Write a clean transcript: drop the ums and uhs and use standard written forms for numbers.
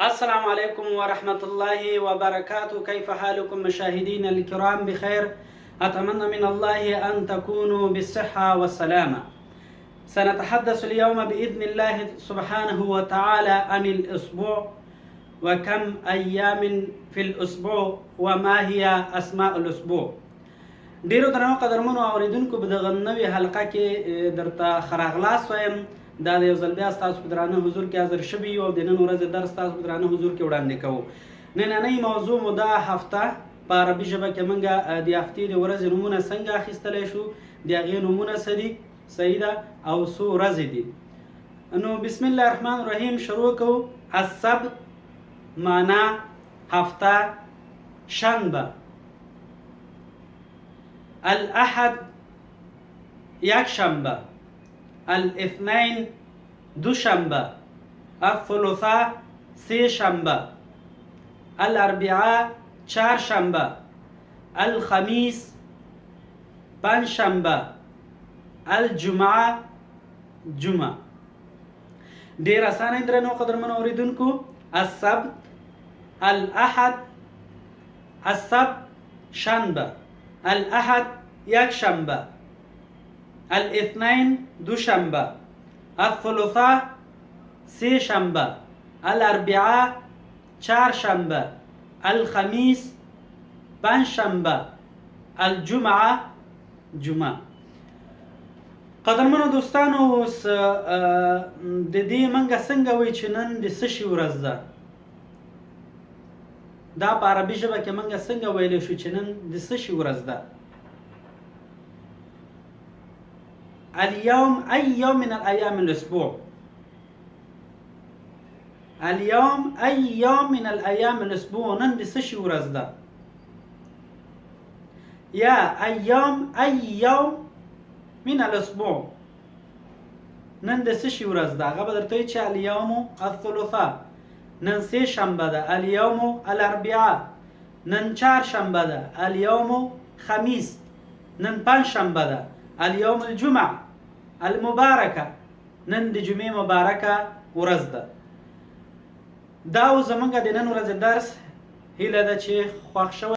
السلام عليكم ورحمة الله وبركاته. كيف حالكم مشاهدين الكرام؟ بخير. أتمنى من الله أن تكونوا بالصحة والسلامة. سنتحدث اليوم بإذن الله سبحانه وتعالى عن الأسبوع وكم أيام في الأسبوع وما هي أسماء الأسبوع. ډیرو درنو قدرمنو اوریدونکو په دغه نوې حلقه کې درته ښه راغلاست وایم. دا د یو ځل بیا ستاسو په درانه حضور کې حاضر شوي یو او د نن ورځې درس ستاسو په درانه حضور کې وړاندې کوو. نننۍ موضوع مو دا هفته په عربي ژبه کې موږ د هفتې د ورځې نومونه څنګه اخیستلی شو، د هغې نومونه څه دي، صحیح ده، او څو ورځې دي. نو بسم الله الرحمن الرحیم شروع کوو. السبت معنا هفته، شنبه. الاحد یک شنبه. الاثنين دوشنبه. الثلاثاء سه شنبه. الاربعاء چهار شنبه. الخمیس پنج شنبه. الجمعه جمعه. ډیر اسانه درنو قدرمنو اوریدونکو. السبت، الاحد، السبت شنبه، الاحد یک شنبه، الاثنين دوشنبه، الثلاثاء سه شنبه، الاربعاء چهار شنبه، الخمیس پنج شنبه، الجمعه جمعه. قدرمنو دوستانو، اوس د دې منګه څنګه وایي چې نن د څه شي ورځ ده؟ دا په عربي ژبه کې منګه څنګه ویلی شو چې نن د څه شي ورځ ده؟ اليوم أي يوم من الأيام الأسبوع؟ اليوم أي يوم من الأيام الأسبوع؟ نن د څه شي ورځ ده؟ یا أيام أي يوم من الأسبوع؟ نن د څه شي ورځ ده؟ هغه به درته وایي چې اليوم الثلاثاء، نن سه شنبه ده. اليوم الاربعاء، نن چهار شنبه ده. اليوم خمیس، نن پنج شنبه ده. اليوم الجمعه المبارکه، نن د جمعې مبارکه ورځ ده. دا و زمونږ د نن ورځې درس. هیله ده چې خوښ شوی